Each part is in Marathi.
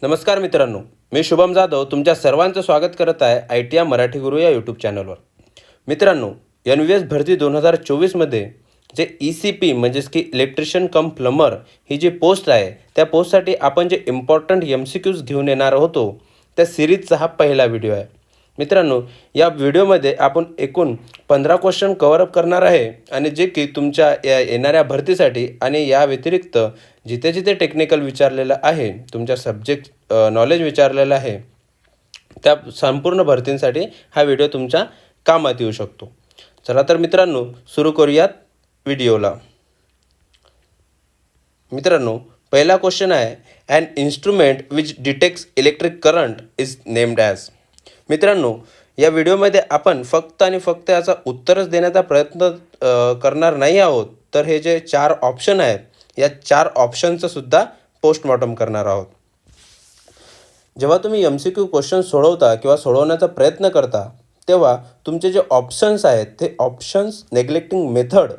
नमस्कार मित्रांनो, मी शुभम जाधव तुमच्या सर्वांचं स्वागत करत आहे ITM मराठी गुरु या यूट्यूब चॅनलवर. मित्रांनो, NVS भरती 2024मध्ये जे ECP म्हणजेच की इलेक्ट्रिशियन कम प्लंबर ही जी पोस्ट आहे, त्या पोस्टसाठी आपण जे इम्पॉर्टंट MCQs घेऊन येणार होतो त्या सिरीजचा हा पहिला व्हिडिओ आहे. मित्रांनो, या व्हिडिओमध्ये आपण एकूण 15 क्वेश्चन कव्हर अप करणार आहे आणि जे की तुमच्या येणाऱ्या भरतीसाठी आणि या व्यतिरिक्त जिथे जिथे टेक्निकल विचारलेलं आहे, तुमच्या सब्जेक्ट नॉलेज विचारलेलं आहे, त्या संपूर्ण भरतींसाठी हा व्हिडिओ तुमच्या कामात येऊ शकतो. चला तर मित्रांनो, सुरू करूयात व्हिडिओला. मित्रांनो, पहिला क्वेश्चन आहे, an instrument which detects electric current is named as. मित्रांनो, या व्हिडिओमध्ये आपण फक्त आणि फक्त याचा उत्तरच देण्याचा प्रयत्न करणार नाही आहोत, तर हे जे 4 ऑप्शन आहेत, या 4 ऑप्शनचं सुद्धा पोस्टमॉर्टम करणार आहोत. जेव्हा तुम्ही MCQ क्वेश्चन सोडवता किंवा सोडवण्याचा प्रयत्न करता, तेव्हा तुमचे जे ऑप्शन्स आहेत ते ऑप्शन्स नेग्लेक्टिंग मेथड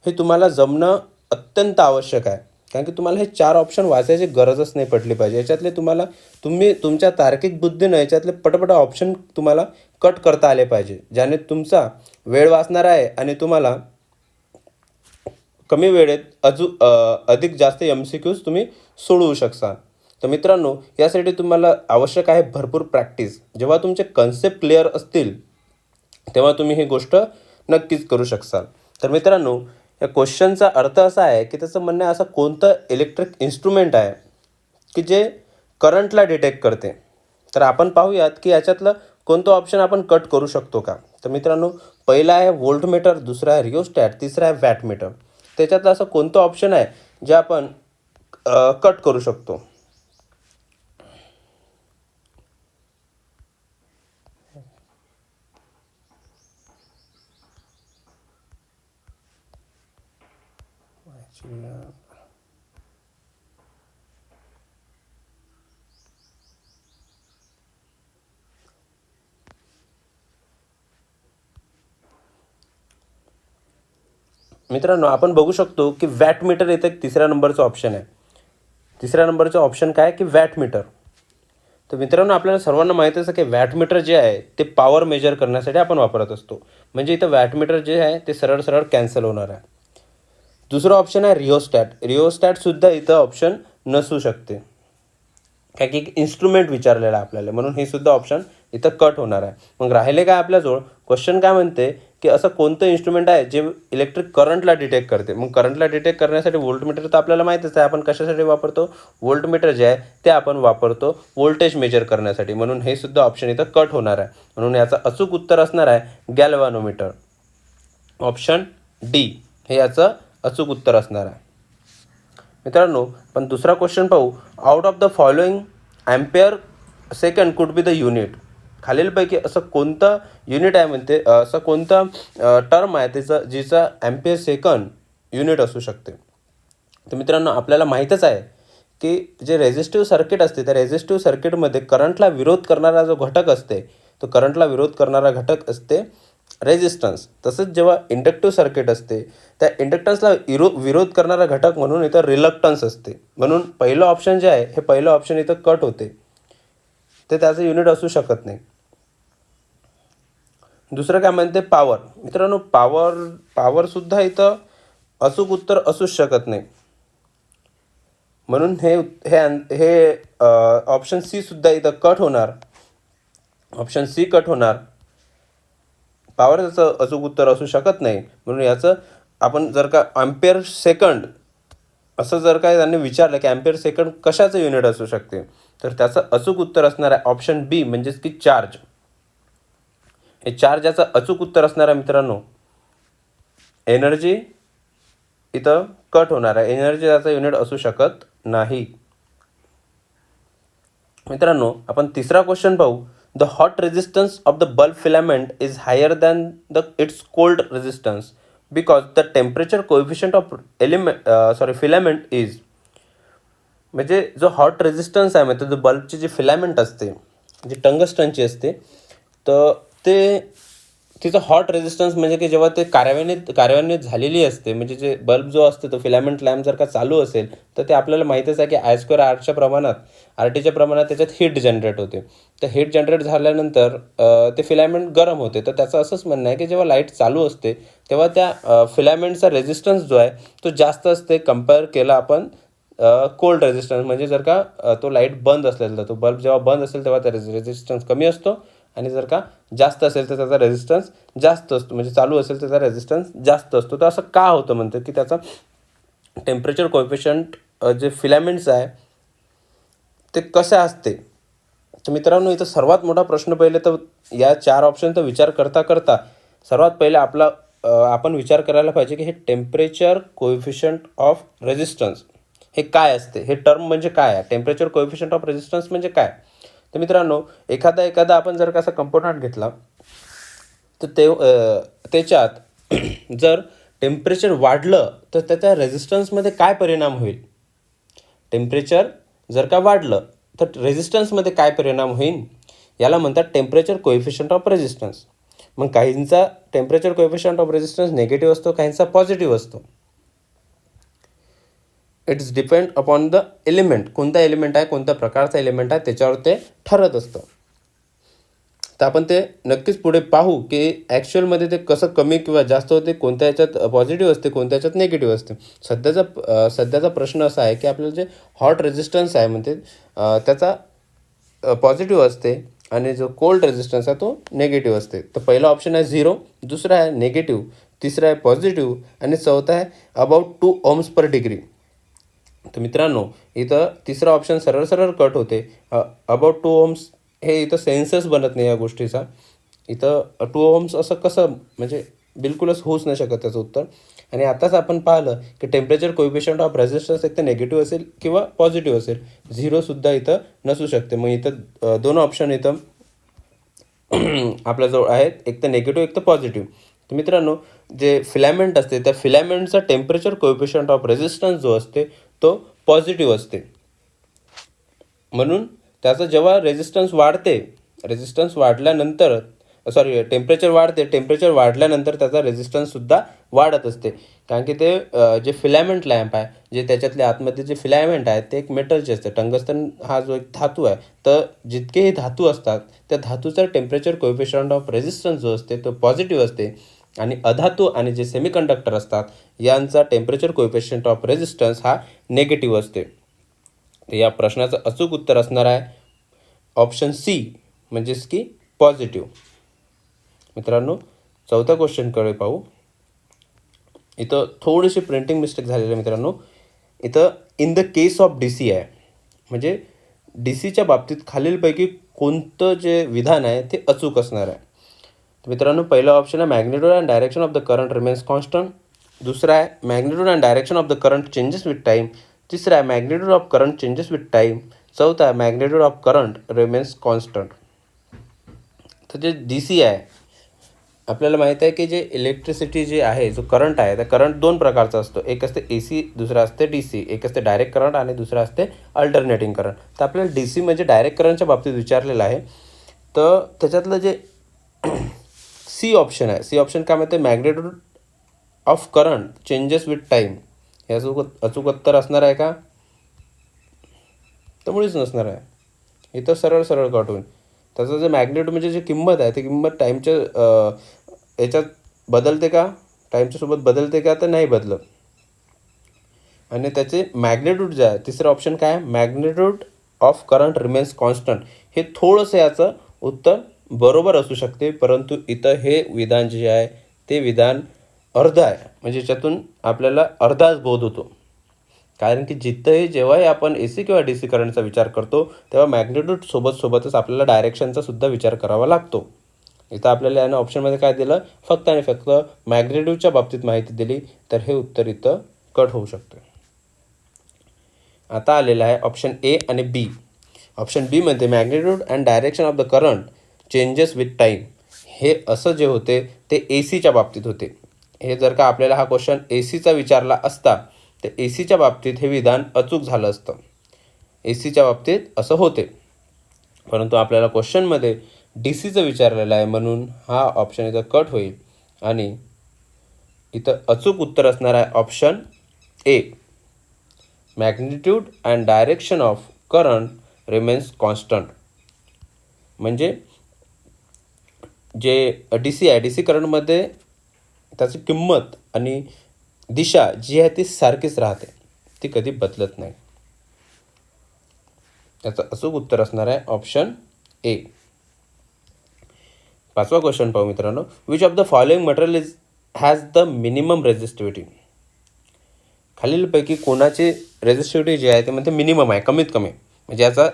हे तुम्हाला जमणं अत्यंत आवश्यक आहे. कारण की तुम्हाला हे 4 ऑप्शन वाचायची गरजच नाही पडली पाहिजे. याच्यातले तुम्ही तुमच्या तार्किक बुद्धीनं याच्यातले पटपट ऑप्शन तुम्हाला कट करता आले पाहिजे, ज्याने तुमचा वेळ वाचणार आहे आणि तुम्हाला कमी वेळेत अधिक जास्त MCQs तुम्ही सोडवू शकता. तर मित्रांनो, यासाठी तुम्हाला आवश्यक आहे भरपूर प्रॅक्टिस. जेव्हा तुमचे कन्सेप्ट क्लिअर असतील तेव्हा तुम्ही ही गोष्ट नक्कीच करू शकाल. तर मित्रांनो, या क्वेश्चनचा अर्थ असा आहे की त्याचं म्हणणं आहे, असं कोणतं इलेक्ट्रिक इन्स्ट्रुमेंट आहे की जे करंटला डिटेक्ट करते. तर आपण पाहूयात की याच्यातलं कोणतं ऑप्शन आपण कट करू शकतो का. तर मित्रांनो, पहिला आहे व्होल्टमीटर, दुसरा आहे रिओस्टॅट, तिसरा आहे वॅटमीटर. त्याच्यातलं असं कोणतं ऑप्शन आहे जे आपण कट करू शकतो. मित्रांनो, आपण बघू शकतो की वॅटमीटर इथे तिसऱ्या नंबरचं ऑप्शन आहे. तिसऱ्या नंबरचं ऑप्शन काय की वॅटमीटर. तर मित्रांनो, आपल्याला सर्वांना माहीत आहे की वॅटमीटर जे आहे ते पॉवर मेजर करण्यासाठी आपण वापरत असतो. म्हणजे इथं वॅटमीटर जे आहे ते सरळ सरळ कॅन्सल होणार आहे. दुसरं ऑप्शन आहे रिओस्टॅट. रिओस्टॅटसुद्धा इथं ऑप्शन नसू शकते, काय की इन्स्ट्रुमेंट विचारलेलं आहे आपल्याला, म्हणून हे सुद्धा ऑप्शन इथं कट होणार आहे. मग राहिले काय आपल्याजवळ क्वेश्चन काय म्हणते की असं कोणतं इन्स्ट्रुमेंट आहे जे इलेक्ट्रिक करंटला डिटेक्ट करते. मग करंटला डिटेक्ट करण्यासाठी व्होल्टमीटर तर आपल्याला माहीतच आहे. आपण कशासाठी वापरतो? व्होल्टमीटर जे आहे ते आपण वापरतो व्होल्टेज मेजर करण्यासाठी, म्हणून हे सुद्धा ऑप्शन इथं कट होणार आहे. म्हणून याचं अचूक उत्तर असणार आहे गॅल्व्हॅनोमीटर. ऑप्शन डी हे याचं अचूक उत्तर असणार आहे. मित्रांनो, पण दुसरा क्वेश्चन पाहू. Out of the following ampere second could be the unit. खालीलपैकी असं कोणतं युनिट आहे म्हणते, असं कोणतं टर्म आहे जिचा ॲम्पेअर सेकंड युनिट असू शकते. तर मित्रांनो, आपल्याला माहीतच आहे की जे रेझिस्टिव्ह सर्किट असते, त्या रेझिस्टिव्ह सर्किटमध्ये करंटला विरोध करणारा जो घटक असते, तो करंटला विरोध करणारा घटक असते रेझिस्टन्स. तसंच जेव्हा इंडक्टिव्ह सर्किट असते, त्या इंडक्टन्सला विरोध करणारा घटक म्हणून इथं रिलक्टन्स असते. म्हणून पहिलं ऑप्शन जे आहे हे पहिलं ऑप्शन इथं कट होते, ते त्याचं युनिट असू शकत नाही. दुसरं काय म्हणते पॉवर. मित्रांनो, पॉवरसुद्धा इथं अचूक उत्तर असूच शकत नाही. म्हणून हे ऑप्शन सी सुद्धा इथं कट होणार. ऑप्शन सी कट होणार. पॉवरचं अचूक उत्तर असू शकत नाही. म्हणून याचं आपण जर का ॲम्पेअर सेकंड असं जर काय त्यांनी विचारलं की ॲम्पेअर सेकंड कशाचं युनिट असू शकते, तर त्याचं अचूक उत्तर असणार आहे ऑप्शन बी, म्हणजेच की चार्ज. हे चार्ज याचं अचूक उत्तर असणार आहे. मित्रांनो, एनर्जी इथं कट होणार आहे. एनर्जी याचं युनिट असू शकत नाही. मित्रांनो, आपण तिसरा क्वेश्चन पाहू. The hot resistance of the bulb filament is higher than its cold resistance because the temperature coefficient of filament is. म्हणजे जो हॉट रेजिस्टन्स आहे, म्हणजे जो बल्बची जी फिलामेंट असते, जी टंगस्टनची असते, तर ते तिचं हॉट रेझिस्टन्स म्हणजे की जेव्हा ते कार्यान्वित झालेली असते, म्हणजे जे बल्ब जो असतो तो फिलामेंट लॅम्प जर का चालू असेल तर ते आपल्याला माहीतच आहे की I²R टीच्या प्रमाणात त्याच्यात हीट जनरेट होते. तर हीट जनरेट झाल्यानंतर ते फिलामेंट गरम होते. तर त्याचं असंच म्हणणं आहे की जेव्हा लाईट चालू असते तेव्हा त्या फिलामेंटचा रेझिस्टन्स जो आहे तो जास्त असते कंपेअर केला आपण कोल्ड रेझिस्टन्स, म्हणजे जर का तो लाईट बंद असेल तर तो बल्ब जेव्हा बंद असेल तेव्हा त्या रेझिस्टन्स कमी असतो, आणि जर का जास्त असेल तर त्याचा रेझिस्टन्स जास्त असतो, म्हणजे चालू असेल तर त्याचा रेझिस्टन्स जास्त असतो. तर असं का होतं म्हणतं की त्याचा टेम्परेचर कोएफिशियंट जे फिलामेंट्स आहे ते कसं असते. तर मित्रांनो, इथं सर्वात मोठा प्रश्न पहिले तर या 4 ऑप्शनचा विचार करता करता सर्वात पहिले आपण विचार करायला पाहिजे की हे टेम्परेचर कोएफिशियंट ऑफ रेझिस्टन्स हे काय असते, हे टर्म म्हणजे काय आहे, टेम्परेचर कोएफिशियंट ऑफ रेझिस्टन्स म्हणजे काय. तर मित्रांनो, एखादा आपण जर का असा कंपोनंट घेतला तर त्याच्यात जर टेम्परेचर वाढलं तर त्याच्या रेझिस्टन्समध्ये काय परिणाम होईल. टेम्परेचर जर का वाढलं तर रेझिस्टन्समध्ये काय परिणाम होईल, याला म्हणतात टेम्परेचर कोएफिशियंट ऑफ रेझिस्टन्स. मग काहींचा temperature coefficient of resistance negative असतो, काहींचा पॉझिटिव्ह असतो. It's depend upon the element, कोणता एलिमेंट आहे, कोणत्या प्रकारचा एलिमेंट आहे त्याच्यावर ते ठरत असतं. तर आपण ते नक्कीच पुढे पाहू की ॲक्च्युअलमध्ये ते कसं कमी किंवा जास्त होते, कोणत्या ह्याच्यात पॉझिटिव्ह असते, कोणत्या ह्याच्यात निगेटिव्ह असते. सध्याचा प्रश्न असा आहे की आपल्याला जे हॉट रेझिस्टन्स आहे म्हणते त्याचा पॉझिटिव्ह असते, आणि जो कोल्ड रेझिस्टन्स आहे तो निगेटिव्ह असते. तर पहिला ऑप्शन आहे 0, दुसरा आहे निगेटिव्ह, तिसरा आहे पॉझिटिव्ह, आणि चौथा आहे अबाउट 2 ohms per डिग्री. तर मित्रांनो, इथं तिसरा ऑप्शन सरळ सरळ कट होते. अबाउट 2 ohms हे इथं सेन्सच बनत नाही या गोष्टीचा. इथं 2 ohms असं कसं, म्हणजे बिलकुलच होऊच नाही शकत त्याचं उत्तर. आणि आताच आपण पाहिलं की टेम्परेचर कोएफिशियंट ऑफ रेझिस्टन्स एक तर निगेटिव्ह असेल किंवा पॉझिटिव्ह असेल, 0सुद्धा इथं नसू शकते. मग इथं दोन ऑप्शन इथं आपल्याजवळ आहेत, एक तर निगेटिव्ह एक तर पॉझिटिव्ह. तर मित्रांनो, जे फिलामेंट असते त्या फिलामेंटचा टेम्परेचर कोएफिशियंट ऑफ रेझिस्टन्स जो असते तो पॉझिटिव्ह असते. म्हणून त्याचं जेव्हा रेझिस्टन्स वाढल्यानंतर टेम्परेचर वाढल्यानंतर त्याचा रेझिस्टन्ससुद्धा वाढत असते. कारण की ते जे फिलामेंट लॅम्प आहे, जे त्याच्यातले आतमध्ये जे फिलामेंट आहेत ते एक मेटलचे असते. टंगस्टन हा जो एक धातू आहे, तर जितकेही धातू असतात त्या धातूचा टेम्परेचर कोएफिशियंट ऑफ रेझिस्टन्स जो असते तो पॉझिटिव्ह असते, आणि अधातू आणि जे सेमीकंडक्टर असतात यांचा टेम्परेचर कोएफिशियंट ऑफ रेझिस्टन्स हा निगेटिव्ह असते. तर या प्रश्नाचं अचूक उत्तर असणार आहे ऑप्शन सी, म्हणजेच की पॉझिटिव्ह. मित्रांनो, चौथ्या क्वेश्चनकडे पाहू. इथं थोडीशी प्रिंटिंग मिस्टेक झालेली आहे मित्रांनो. इथं in the case of DC आहे, म्हणजे DCच्या बाबतीत खालीलपैकी कोणतं जे विधान आहे ते अचूक असणार आहे. तर मित्रांनो, पहिला ऑप्शन आहे magnitude and direction of the current remains constant. दुसरा आहे magnitude and direction of the current changes with time. तिसरा आहे magnitude of current changes with time. चौथा आहे magnitude of current remains constant. तर जे DC आहे, आपल्याला माहीत आहे की जे इलेक्ट्रिसिटी जे आहे, जो करंट आहे, त्या करंट दोन प्रकारचा असतो. एक असते AC, दुसरा असते DC. एक असते डायरेक्ट करंट आणि दुसरा असते अल्टरनेटिंग करंट. तर आपल्याला DC म्हणजे डायरेक्ट करंटच्या बाबतीत विचारलेलं आहे. तर त्याच्यातलं जे सी ऑप्शन आहे, सी ऑप्शन काय म्हणते, magnitude of current changes with time. हे अचूक उत्तर असणार आहे का? तर मुळीच नसणार आहे. इथं सरळ सरळ कट होईल. त्याचं जे मॅग्निट्यूड म्हणजे जी किंमत आहे ती किंमत टाईमच्या याच्यात बदलते का, टाईमच्या सोबत बदलते का, तर नाही बदलत. आणि त्याचे मॅग्निट्यूड जे आहे, तिसरं ऑप्शन काय आहे, magnitude of current remains constant. हे थोडंसं याचं उत्तर बरोबर असू शकते, परंतु इथं हे विधान जे आहे ते विधान अर्ध आहे, म्हणजे याच्यातून आपल्याला अर्धाच बोध होतो. कारण की जेव्हाही आपण AC किंवा DC करंटचा विचार करतो तेव्हा मॅग्निट्यूड सोबतच आपल्याला डायरेक्शनचा सुद्धा विचार करावा लागतो. इथं आपल्याला यानं ऑप्शनमध्ये काय दिलं, फक्त आणि फक्त मॅग्निट्यूडच्या बाबतीत माहिती दिली, तर हे उत्तर इथं कट होऊ शकतं. आता आलेलं आहे ऑप्शन A आणि B. ऑप्शन B मध्ये magnitude and direction of the current changes with time. हे असं जे होते ते ACच्या बाबतीत होते. हे जर का आपल्याला हा क्वेश्चन ACचा विचारला असता तर ACच्या बाबतीत हे विधान अचूक झालं असतं. ACच्या बाबतीत असं होते, परंतु आपल्याला क्वेश्चनमध्ये DCचं विचारलेलं आहे, म्हणून हा ऑप्शन इथं कट होईल आणि इथं अचूक उत्तर असणार आहे option A. Magnitude and direction of current remains constant. म्हणजे जे DC आहे, DC करंटमध्ये त्याची किंमत आणि दिशा जी आहे ती सारखीच राहते, ती कधी बदलत नाही. त्याचं अचूक उत्तर असणार आहे ऑप्शन ए. 5वा क्वेश्चन पाहू मित्रांनो. Which of the following material has the minimum resistivity. खालीलपैकी कोणाची रेझिस्टिव्हिटी जी आहे ते म्हणजे मिनिमम आहे, कमीत कमी. म्हणजे याचा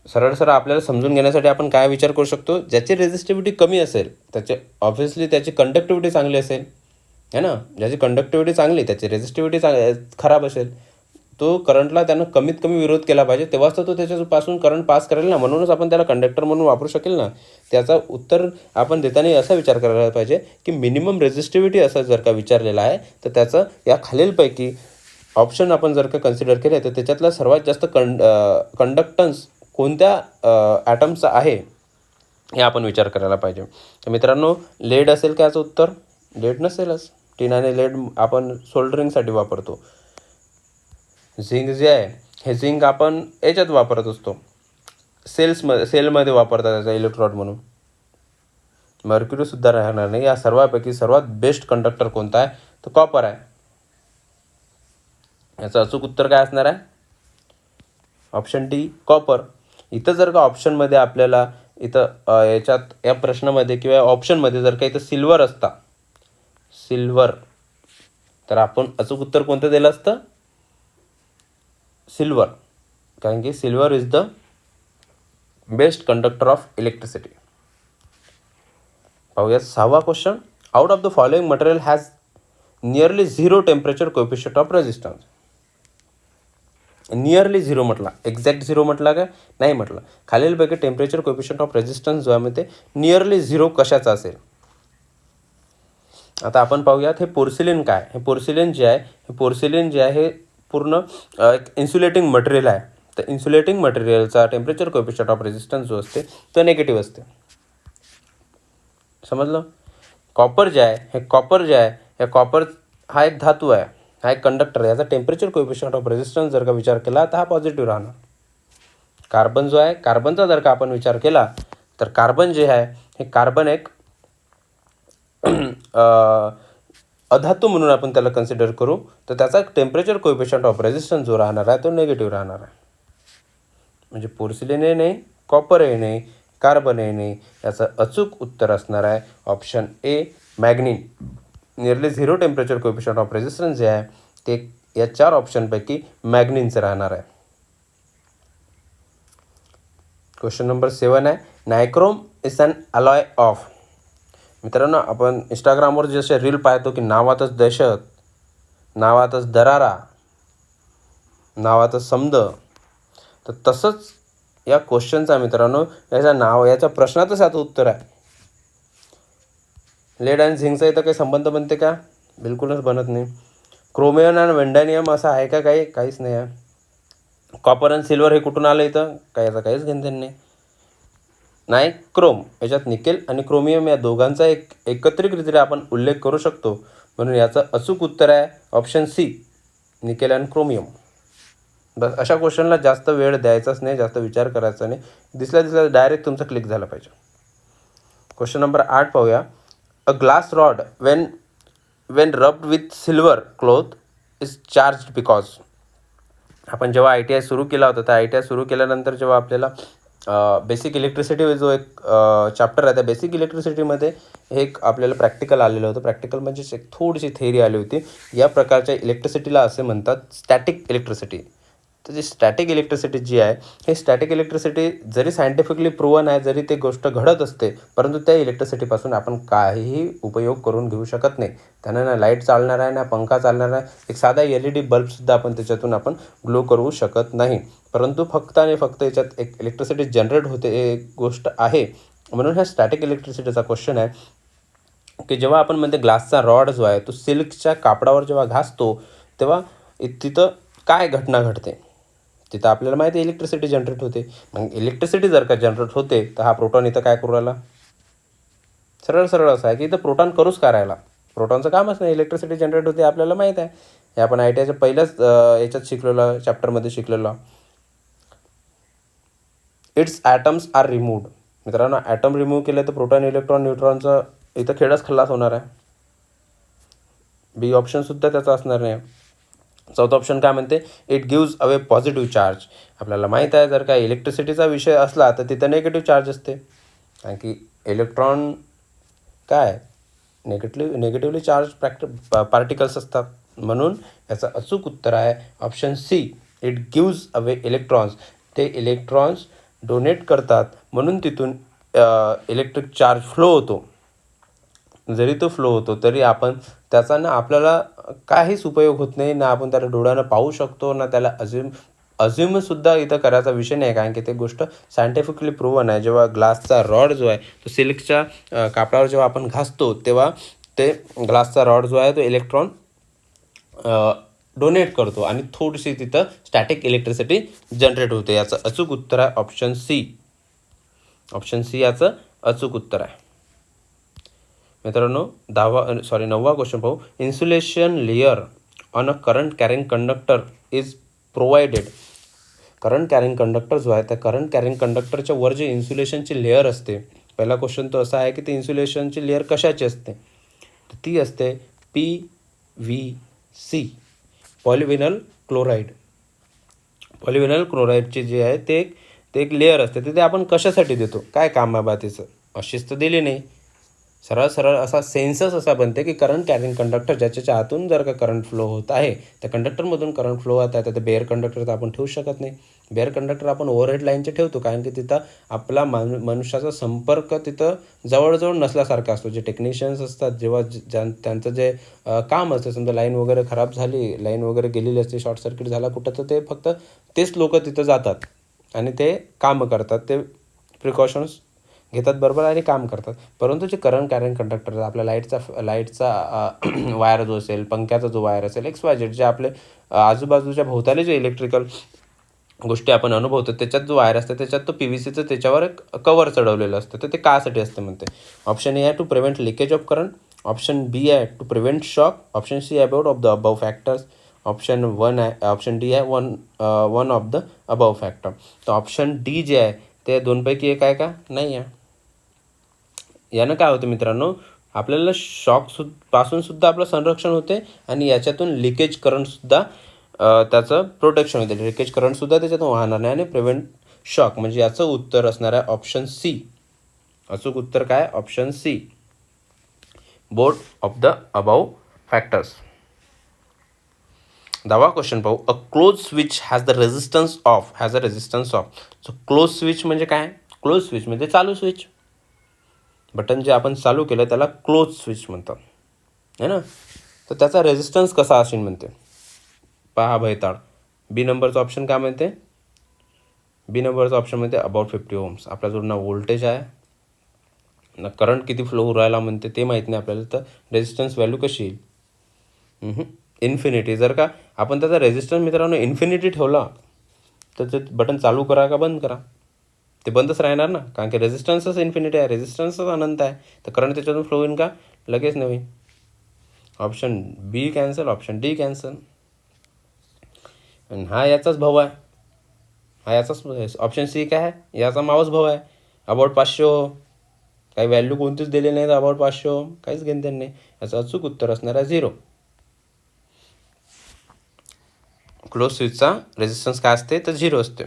सरळ आपल्याला समजून घेण्यासाठी आपण काय विचार करू शकतो, ज्याची रेझिस्टिव्हिटी कमी असेल त्याचे ऑब्व्हियसली त्याची कंडक्टिव्हिटी चांगली असेल, है ना. ज्याची कंडक्टिव्हिटी चांगली त्याची रेझिस्टिव्हिटी खराब असेल, तो करंटला त्यानं कमीत कमी विरोध केला पाहिजे, तेव्हाच तो त्याच्यापासून करंट पास करेल ना. म्हणूनच आपण त्याला कंडक्टर म्हणून वापरू शकेल ना. त्याचा उत्तर आपण देताना असा विचार करायला पाहिजे की मिनिमम रेझिस्टिव्हिटी असं जर का विचारलेलं आहे तर त्याचं या खालीलपैकी ऑप्शन आपण जर का कन्सिडर केले तर त्याच्यातला सर्वात जास्त कंडक्टन्स कोणत्या ॲटमचा आहे हे आपण विचार करायला पाहिजे. तर मित्रांनो, लेड असेल का याचं उत्तर? लेड नसेलच. टिन आणि लेड आपण सोल्डरिंगसाठी वापरतो. झिंक जे आहे हे झिंक आपण याच्यात वापरत असतो, सेलमध्ये वापरतात त्याचा इलेक्ट्रोड म्हणून. मर्क्युरीसुद्धा राहणार नाही. या सर्वांपैकी सर्वात बेस्ट कंडक्टर कोणता आहे? तो कॉपर आहे. याचं अचूक उत्तर काय असणार आहे? Option D, copper. इथं जर का ऑप्शनमध्ये आपल्याला इथं याच्यात या प्रश्नामध्ये किंवा ऑप्शनमध्ये जर का इथं सिल्वर असता, सिल्वर, तर आपण अचूक उत्तर कोणतं दिलं असतं? सिल्वर. कारण की silver is the best conductor of electricity. पाहूया 6वा question. Out of the following material has nearly 0 temperature coefficient of resistance. Nearly 0 म्हटला, एक्झॅक्ट 0 म्हटला का? नाही म्हटलं. खालीलपैकी टेम्परेचर कोएफिशियंट ऑफ रेजिस्टन्स जो आहे म्हणजे नियरली 0 कशाचा असेल? आता आपण पाहूयात हे पोर्सिलिन काय. हे पोर्सिलिन जे आहे हे पूर्ण एक इन्सुलेटिंग मटेरियल आहे. तर इन्सुलेटिंग मटेरियलचा टेम्परेचर कोएफिशियंट ऑफ रेजिस्टन्स जो असते तो निगेटिव्ह असते. समजलं? कॉपर जे आहे हे कॉपर हा एक धातू आहे, हा एक कंडक्टर आहे. याचा टेम्परेचर कोएफिशियंट ऑफ रेजिस्टन्स जर का विचार केला तर हा पॉझिटिव्ह राहणार. कार्बन जो आहे, कार्बनचा जर का आपण विचार केला तर कार्बन जे आहे हे कार्बन एक अधातू म्हणून आपण त्याला कन्सिडर करू, तर त्याचा टेम्परेचर कोएफिशियंट ऑफ रेजिस्टन्स जो राहणार आहे तो निगेटिव्ह राहणार आहे. म्हणजे पोर्सिलिनही नाही, कॉपरही नाही, कार्बनही नाही. याचं अचूक उत्तर असणार आहे option A, manganin. Nearly 0 temperature coefficient of resistance जे आहे ते या 4 ऑप्शनपैकी मॅग्नीनचं राहणार आहे. क्वेश्चन नंबर 7 आहे. Nichrome is an alloy of. मित्रांनो, आपण इंस्टाग्रामवर जसे रील पाहतो की नावातच दहशत, नावातच दरारा, नावातच समद, तर तसंच या क्वेश्चनचा मित्रांनो याच्या प्रश्नातच याचं उत्तर आहे. लेड आणि झिंकचा इथं काही संबंध बनते का? बिलकुलच बनत नाही. क्रोमियम आणि वेंडॅनियम असं आहे का? काहीच नाही आहे. कॉपर आणि सिल्वर हे कुठून आलं इथं? याचा काहीच घेणदेण नाही. क्रोम, याच्यात निकेल आणि क्रोमियम या दोघांचा एकत्रितरित्या आपण उल्लेख करू शकतो. म्हणून याचं अचूक उत्तर आहे ऑप्शन सी, निकेल आणि क्रोमियम. बस अशा क्वेश्चनला जास्त वेळ द्यायचाच नाही, जास्त विचार करायचा नाही. दिसल्या डायरेक्ट तुमचं क्लिक झालं पाहिजे. क्वेश्चन नंबर 8 पाहूया. A glass rod Wien rubbed with silver cloth is charged because. आपण जेव्हा ITI सुरू केला होता तर ITI सुरू केल्यानंतर जेव्हा आपल्याला बेसिक इलेक्ट्रिसिटी जो एक चॅप्टर आहे त्या बेसिक इलेक्ट्रिसिटीमध्ये एक आपल्याला प्रॅक्टिकल आलेलं होतं. प्रॅक्टिकल म्हणजे एक थोडीशी थेअरी आली होती. या प्रकारच्या इलेक्ट्रिसिटीला असे म्हणतात स्टॅटिक इलेक्ट्रिसिटी. तर जी स्टॅटिक इलेक्ट्रिसिटी जी आहे हे स्टॅटिक इलेक्ट्रिसिटी जरी सायंटिफिकली प्रूव्हन आहे, जरी ते गोष्ट घडत असते, परंतु त्या इलेक्ट्रिसिटीपासून आपण काहीही उपयोग करून घेऊ शकत नाही. त्यानं ना लाईट चालणार आहे, ना पंखा चालणार आहे. एक साधा LED बल्बसुद्धा आपण त्याच्यातून आपण ग्लो करू शकत नाही. परंतु फक्त आणि फक्त याच्यात एक इलेक्ट्रिसिटी जनरेट होते हे एक गोष्ट आहे. म्हणून ह्या स्टॅटिक इलेक्ट्रिसिटीचा क्वेश्चन आहे की जेव्हा आपण म्हणते ग्लासचा रॉड जो आहे तो सिल्कच्या कापडावर जेव्हा घासतो तेव्हा तिथं काय घटना घडते, तिथं आपल्याला माहिती आहे इलेक्ट्रिसिटी जनरेट होते. मग इलेक्ट्रिसिटी जर का जनरेट होते तर हा प्रोटॉन इथं काय करू राहिला? सरळ सरळ असं आहे की इथं प्रोटॉन करूच का राहिला? प्रोटॉनचं कामच नाही, इलेक्ट्रिसिटी जनरेट होते आपल्याला माहीत आहे. हे आपण ITIच्या पहिल्याच याच्यात शिकलेलं, चॅप्टरमध्ये शिकलेलं. Its atoms are removed. मित्रांनो, ॲटम रिमूव्ह केले तर प्रोटॉन, इलेक्ट्रॉन, न्यूट्रॉनचं इथं खेळच खल्लास होणार आहे. बी ऑप्शनसुद्धा त्याचा असणार नाही. चौथा ऑप्शन काय म्हणते? It gives away positive charge. आपल्याला माहीत आहे जर का इलेक्ट्रिसिटीचा विषय असला तर तिथं निगेटिव्ह चार्ज असते, कारण की इलेक्ट्रॉन काय निगेटिव्हली चार्ज पार्टिकल्स असतात. म्हणून याचं अचूक उत्तर आहे option C. It gives away electrons. ते इलेक्ट्रॉन्स डोनेट करतात म्हणून तिथून इलेक्ट्रिक चार्ज फ्लो होतो. जरी तो फ्लो होतो तरी आपण त्याचा ना आपल्याला काहीच उपयोग होत नाही, ना आपण त्याला डोळ्यानं पाहू शकतो, ना त्याला अज्युमसुद्धा इथं करायचा विषय नाही, कारण की ते गोष्ट सायंटिफिकली प्रूव्हन आहे. जेव्हा ग्लासचा रॉड जो आहे तो सिल्कच्या कापडावर जेव्हा आपण घासतो तेव्हा ते ग्लासचा रॉड जो आहे तो इलेक्ट्रॉन डोनेट करतो आणि थोडीशी तिथं स्टॅटिक इलेक्ट्रिसिटी जनरेट होते. याचं अचूक उत्तर आहे ऑप्शन सी. ऑप्शन सी याचं अचूक उत्तर आहे. मित्रांनो, 9वा क्वेश्चन पाहू. Insulation layer on a current carrying conductor is provided. Current carrying conductor जो आहे त्या करंट कॅरिंग कंडक्टरच्या वर जे इन्सुलेशनची लेअर असते, पहिला क्वेश्चन तो असा आहे की ती इन्सुलेशनची लेअर कशाची असते? तर ती असते PVC, पॉलिव्हिनल क्लोराईड. पॉलिव्हिनल क्लोराईडची जी आहे ते एक लेअर असते. ते आपण कशासाठी देतो? काय काम आहे बा तिचं? अशीच तर दिली नाही. सरळ सरळ असा सेन्सस असा बनते की करंट कॅरिंग कंडक्टर ज्याच्या आतून जर का करंट फ्लो होत आहे, त्या कंडक्टरमधून करंट फ्लो होत आहे, तर बेअर कंडक्टर तर आपण ठेवू शकत नाही. बेअर कंडक्टर आपण ओव्हरहेड लाईनचे ठेवतो, कारण की तिथं आपला मनुष्याचा संपर्क तिथं जवळजवळ नसल्यासारखा असतो. जे टेक्निशियन्स असतात जेव्हा त्यांचं जे काम असतं, समजा लाईन वगैरे खराब झाली, लाईन वगैरे गेलेली असते, शॉर्ट सर्किट झाला कुठं, तर ते फक्त तेच लोक तिथं जातात आणि ते कामं करतात. ते प्रिकॉशन्स घेतात बरोबर आणि काम करतात. परंतु जे करंट कॅरिंग कंडक्टर, आपल्या लाईटचा वायर जो असेल, पंख्याचा जो वायर असेल, XYZ, जे आपले आजूबाजूच्या भोवताली जे इलेक्ट्रिकल गोष्टी आपण अनुभवतो त्याच्यात जो वायर असते त्याच्यात तो PVCचं त्याच्यावर एक कवर चढवलेलं असतं. तर ते कासाठी असते म्हणते? ऑप्शन ए आहे to prevent leakage of current. Option B आहे to prevent shock. Option C about of the above factors. Option D आहे one of the above factor. तर ऑप्शन डी जे आहे ते दोनपैकी एक आहे का? नाही आहे. यानं काय होतं मित्रांनो, आपल्याला पासून सुद्धा आपलं संरक्षण होते आणि याच्यातून लिकेज करंटसुद्धा त्याचं प्रोटेक्शन होते. लिकेज करंटसुद्धा त्याच्यातून वाहणार नाही आणि प्रिव्हेंट शॉक. म्हणजे याचं उत्तर असणार आहे ऑप्शन सी. अचूक उत्तर काय? Option C, both of the above factors. 10वा क्वेश्चन पाहू. A close switch has the resistance of. So close switch म्हणजे काय? क्लोज स्विच म्हणजे चालू स्विच. बटन जे आपण चालू केलं त्याला क्लोज स्विच म्हणतात, है ना. तर त्याचा रेझिस्टन्स कसा असेल म्हणते? पहा भयताळ. बी नंबरचं ऑप्शन काय म्हणते? बी नंबरचं ऑप्शन म्हणते अबाउट 50 ohms. आपल्याजवळ ना व्होल्टेज आहे ना करंट किती फ्लो होऊ राहिला म्हणते ते माहीत नाही आपल्याला. तर रेझिस्टन्स व्हॅल्यू कशी येईल? इन्फिनिटी. जर का आपण त्याचा रेझिस्टन्स मित्रांनो इन्फिनिटी ठेवला तर ते बटन चालू करा का बंद करा, ते बंदच राहणार ना, कारण की रेझिस्टन्सच इन्फिनिटी आहे, रेझिस्टन्सच अनंत आहे. तर करंट त्याच्यातून फ्लो होईल का? लगेच नाही. ऑप्शन बी कॅन्सल, ऑप्शन डी कॅन्सल. आणि हा याचाच भाऊ आहे, हा याचाच. ऑप्शन सी काय आहे? याचा मावस भाऊ आहे. अबाउट 500. काही व्हॅल्यू कोणतीच दिली नाही तर अबाउट 500 काहीच घेणं नाही. याचं अचूक उत्तर असणार आहे 0. क्लोज स्विचचा रेझिस्टन्स काय असते? तर 0 असते.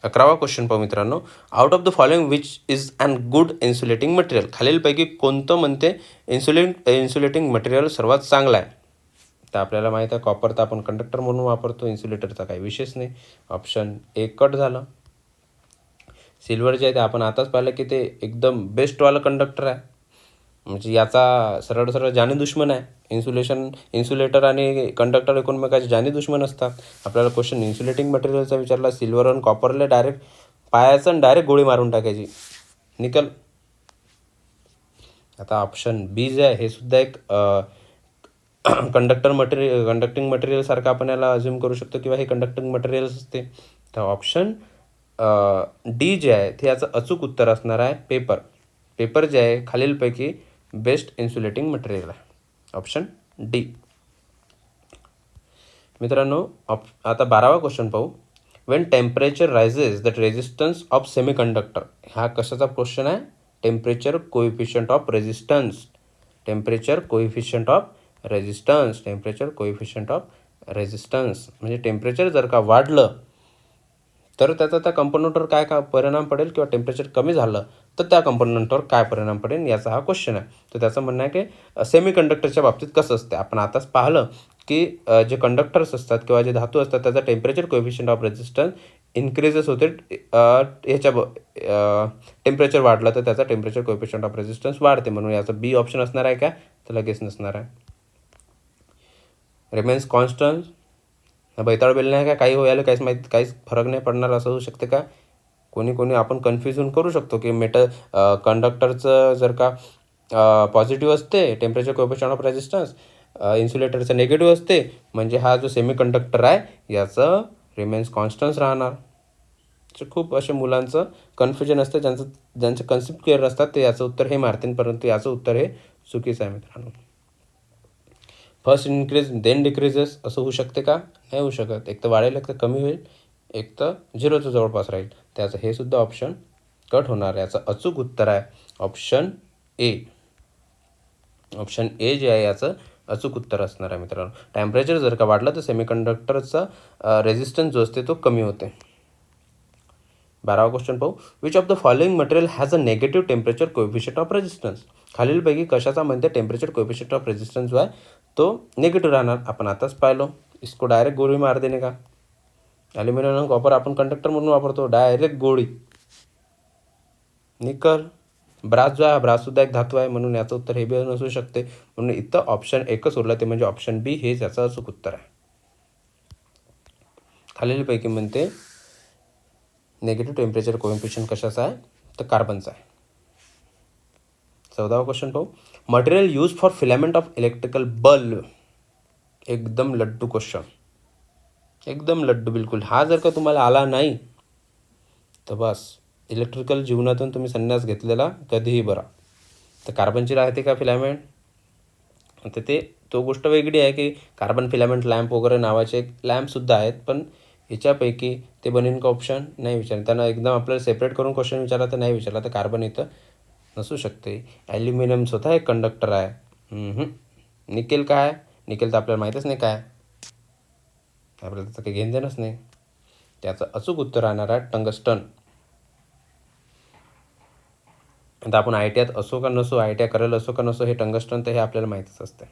11वा क्वेश्चन पाहू मित्रांनो. Out of the following which is an good insulating material. खालीलपैकी कोणतं म्हणते इन्सुलेटिंग मटेरियल सर्वात चांगलं आहे? तर आपल्याला माहीत आहे कॉपर तर आपण कंडक्टर म्हणून वापरतो, इन्सुलेटरचा काही विशेष नाही. ऑप्शन ए कट झालं. सिल्वर जे आहे ते आपण आताच पाहिलं की ते एकदम बेस्टवालं कंडक्टर आहे, म्हणजे याचा सरळ सरळ जानी दुश्मन आहे. इन्सुलेटर आणि कंडक्टर एकमेकाचे जानी दुश्मन असतात. आपल्याला क्वेश्चन इन्सुलेटिंग मटेरियलचा विचारला, सिल्वर आणि कॉपरला डायरेक्ट पायाचं आणि डायरेक्ट गोळी मारून टाकायची, निकल. आता ऑप्शन बी जे आहे हे सुद्धा एक कंडक्टिंग मटेरियलसारखं आपण याला अज्युम करू शकतो किंवा हे कंडक्टिंग मटेरियल्स असते. तर ऑप्शन डी जे आहे ते याचं अचूक उत्तर असणार आहे पेपर जे आहे खालीलपैकी बेस्ट इन्सुलेटिंग मटेरियल आहे. Option D. मित्रांनो आता 12वा क्वेश्चन पाहू. Wien temperature rises the resistance of semiconductor. हा कशाचा क्वेश्चन आहे? Temperature coefficient of resistance. Temperature coefficient of resistance म्हणजे टेम्परेचर जर का वाढलं तर त्याचा त्या कंपोनंटवर काय परिणाम पडेल किंवा टेम्परेचर कमी झालं तर त्या कंपोनंटवर काय परिणाम पडेल याचा हा क्वेश्चन आहे. तर त्याचं म्हणणं आहे की सेमीकंडक्टरच्या बाबतीत कसं असते. आपण आताच पाहिलं की जे कंडक्टर्स असतात किंवा जे धातू असतात त्याचा temperature coefficient of resistance increases होते. टेम्परेचर वाढलं तर त्याचा टेम्परेचर कोएफिशियंट ऑफ रेजिस्टन्स वाढते. म्हणून याचं बी ऑप्शन असणार आहे का? तर लगेच नसणार आहे. Remains constant. बैताळ बेल नाही का काही व्हायला काहीच फरक नाही पडणार असं होऊ शकते का? कोणी आपण कन्फ्युजन करू शकतो की कंडक्टरचं जर का पॉझिटिव्ह असते टेम्परेचर कोएफिशियंट ऑफ रेजिस्टन्स, इन्सुलेटरचं निगेटिव्ह असते म्हणजे हा जो सेमीकंडक्टर आहे याचं रिमेन्स कॉन्स्टन्स राहणार. खूप असे मुलांचं कन्फ्युजन असतं ज्यांचे कन्सेप्ट क्लिअर असतात ते याचं उत्तर हे मारतील, परंतु याचं उत्तर हे चुकीचं आहे मित्रांनो. फर्स्ट इन्क्रीज देन डिक्रीजेस असं होऊ शकते का? नाही होऊ शकत. एक तर वाढेल एक तर कमी होईल एक तर झिरोच्या जवळपास राहील. त्याचं हे सुद्धा ऑप्शन कट होणार. याचं अचूक उत्तर आहे ऑप्शन ए. ऑप्शन ए जे आहे याचं अचूक उत्तर असणार आहे मित्रांनो. टेम्परेचर जर का वाढलं तर सेमीकंडक्टरचा रेजिस्टन्स जो असते तो कमी होते. 12वा क्वेश्चन पाहू. Which of the following material has a negative temperature coefficient of resistance. खालीलपैकी कशाचा म्हणते टेम्परेचर कोएफिशियंट ऑफ रेजिस्टन्स जो आहे तो निगेटिव्ह राहणार. आपण आताच पाहिलो इसको डायरेक्ट गोळी मार देणे का. ॲल्युमिनियम कॉपर आपण कंडक्टर म्हणून वापरतो, डायरेक्ट गोळी. निकल ब्रास जो आहे ब्राससुद्धा एक धातू आहे म्हणून याचं उत्तर हे बी नसू शकते. म्हणून इथं ऑप्शन एकच उरलं ते म्हणजे ऑप्शन बी हेच याचं अचूक उत्तर आहे. खालीलपैकी म्हणते नेगेटिव्ह टेम्परेचर कोएफिशियंट कशाचा आहे तर कार्बनचा आहे. 14वा क्वेश्चन पाहू. Material use for filament of electrical bulb. एकदम लड्डू क्वेश्चन, एकदम लड्डू बिलकुल. हा जर का तुम्हाला आला नाही तर बस इलेक्ट्रिकल जीवनातून तुम्ही संन्यास घेतलेला कधीही बरा. तर कार्बनची राहते का फिलामेंट? तर तो गोष्ट वेगळी आहे की कार्बन फिलामेंट लॅम्प वगैरे नावाचे एक लॅम्पसुद्धा आहेत, पण ह्याच्यापैकी ते बनेन का ऑप्शन नाही विचारलं. त्यांना एकदम आपल्याला सेपरेट करून क्वेश्चन विचारला तर नाही विचारला. तर कार्बन इथं नसू शकते. ॲल्युमिनियम स्वतः एक कंडक्टर आहे. निकेल काय? निकेल तर आपल्याला माहीतच नाही काय, आपल्याला त्याचं काही घेणं देणंच नाही. त्याचं अचूक उत्तर राहणार आहे टंगस्टन. आता आपण ITI असो का नसो, ITI करेल असो का नसो, हे टंगस्टन तर हे आपल्याला माहीतच असते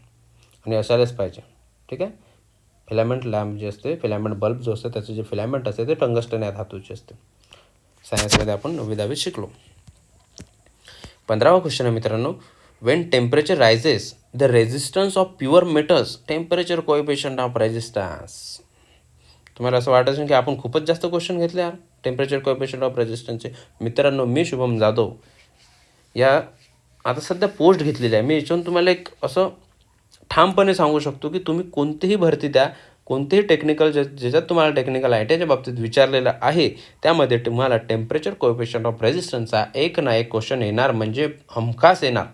आणि असायलाच पाहिजे. ठीक आहे. फिलामेंट लॅम्प जे असते, फिलामेंट बल्ब जो असते त्याचे जे फिलामेंट असते ते टंगस्टन या धातूचे असते. सायन्समध्ये आपण 9वी-10वीत शिकलो. 15वा क्वेश्चन आहे मित्रांनो. Wien temperature rises the resistance of pure metals temperature coefficient of resistance. तुम्हाला असं वाटत असेल की आपण खूपच जास्त क्वेश्चन घेतले यार टेम्परेचर कोएफिशियंट ऑफ रेजिस्टन्सचे. मित्रांनो मी शुभम जाधव या आता सध्या पोस्ट घेतलेली आहे. मी याच्यावरून तुम्हाला एक असं ठामपणे सांगू शकतो की तुम्ही कोणतीही भरती द्या, कोणतेही टेक्निकल ज्याच्यात तुम्हाला टेक्निकल ITIच्या बाबतीत विचारलेलं आहे त्यामध्ये तुम्हाला टेम्परेचर कोएफिशियंट ऑफ रेजिस्टन्सचा एक ना एक क्वेश्चन येणार म्हणजे हमखास येणार.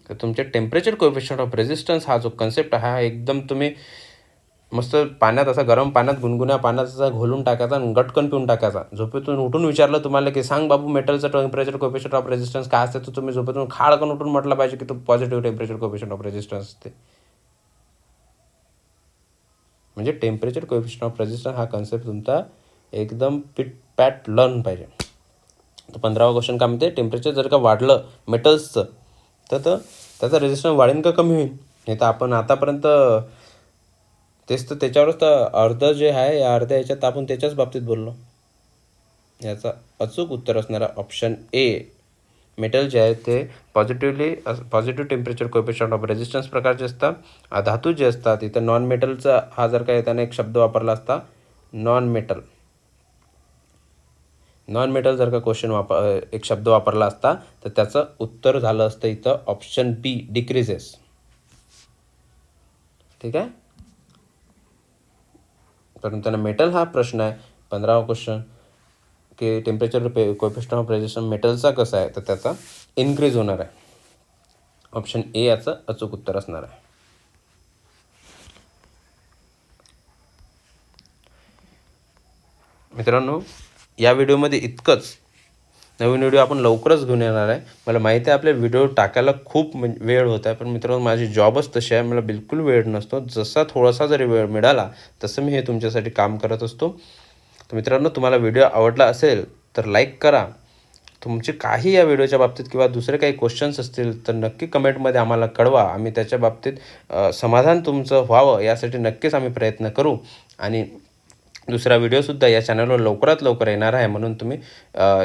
तर तुमचे टेम्परेचर कोएफिशियंट ऑफ रेजिस्टन्स हा जो कन्सेप्ट आहे हा एकदम तुम्ही मस्त पाण्यात असा गरम पाण्यात गुणगुण्या पाण्यात असा घोलून टाकायचा आणि गटकन पिऊन टाकायचा. झोपेतून उठून विचारलं तुम्हाला की सांग बाबू मेटलचं टेम्परेचर कोएफिशियंट ऑफ रेजिस्टन्स काय असते, तर तुम्ही झोपेतून खाडकन उठून म्हटलं पाहिजे की तो positive temperature coefficient of resistance असते. म्हणजे टेम्परेचर कोएफिशियंट ऑफ रेजिस्टन्स हा कन्सेप्ट तुमचा एकदम पिटपॅट लर्न पाहिजे. तर 15वा क्वेश्चन काय म्हणते, टेम्परेचर जर का वाढलं मेटल्सचं तर त्याचा रेजिस्टन्स वाढेल का कमी होईल. हे तर आपण आतापर्यंत तेच तर त्याच्यावरच तर अर्ध जे आहे या अर्ध्या याच्यात आपण त्याच्याच बाबतीत बोललो. याचा अचूक उत्तर असणारा ऑप्शन ए. मेटल जे आहे ते positive temperature coefficient of resistance प्रकारचे असतात. धातू जे असतात इथं नॉन मेटलचा हा जर का त्याने एक शब्द वापरला असता नॉन मेटल जर का एक शब्द वापरला असता तर त्याचं उत्तर झालं असतं इथं ऑप्शन बी डिक्रीजेस. ठीक आहे. परंतु त्यांना मेटल हा प्रश्न आहे 15वा क्वेश्चन की टेम्परेचर कोएफिशियंट ऑफ रेजिस्टन्स मेटलचा कसा आहे, तर त्याचा इन्क्रीज होणार आहे. ऑप्शन ए याचं अचूक उत्तर असणार आहे. मित्रांनो, या व्हिडिओमध्ये इतकंच. नवीन व्हिडिओ आपण लवकरच घेऊन येणार आहे. मला माहिती आहे आपले व्हिडिओ टाकायला खूप वेळ होत आहे, पण मित्रांनो माझी जॉबच तशी आहे, मला बिलकुल वेळ नसतो. जसा थोडासा जरी वेळ मिळाला तसं मी हे तुमच्यासाठी काम करत असतो. तर मित्रांनो, तुम्हाला व्हिडिओ आवडला असेल तर लाईक करा. तुमचे काही या व्हिडिओच्या बाबतीत किंवा दुसरे काही क्वेश्चन्स असतील तर नक्की कमेंटमध्ये आम्हाला कळवा. आम्ही त्याच्या बाबतीत समाधान तुमचं व्हावं यासाठी नक्कीच आम्ही प्रयत्न करू. आणि दुसरा व्हिडिओसुद्धा या चॅनलवर लवकरात लवकर येणार आहे, म्हणून तुम्ही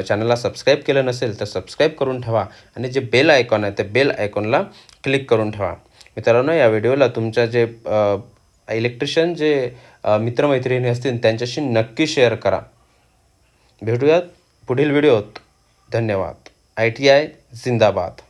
चॅनलला सबस्क्राईब केलं नसेल तर सबस्क्राईब करून ठेवा आणि जे बेल आयकॉन आहे त्या बेल आयकॉनला क्लिक करून ठेवा. मित्रांनो, या व्हिडिओला तुमच्या जे इलेक्ट्रिशियन जे मित्रमैत्रिणी असतील त्यांच्याशी नक्की शेअर करा. भेटूयात पुढील व्हिडिओत. धन्यवाद. ITI जिंदाबाद.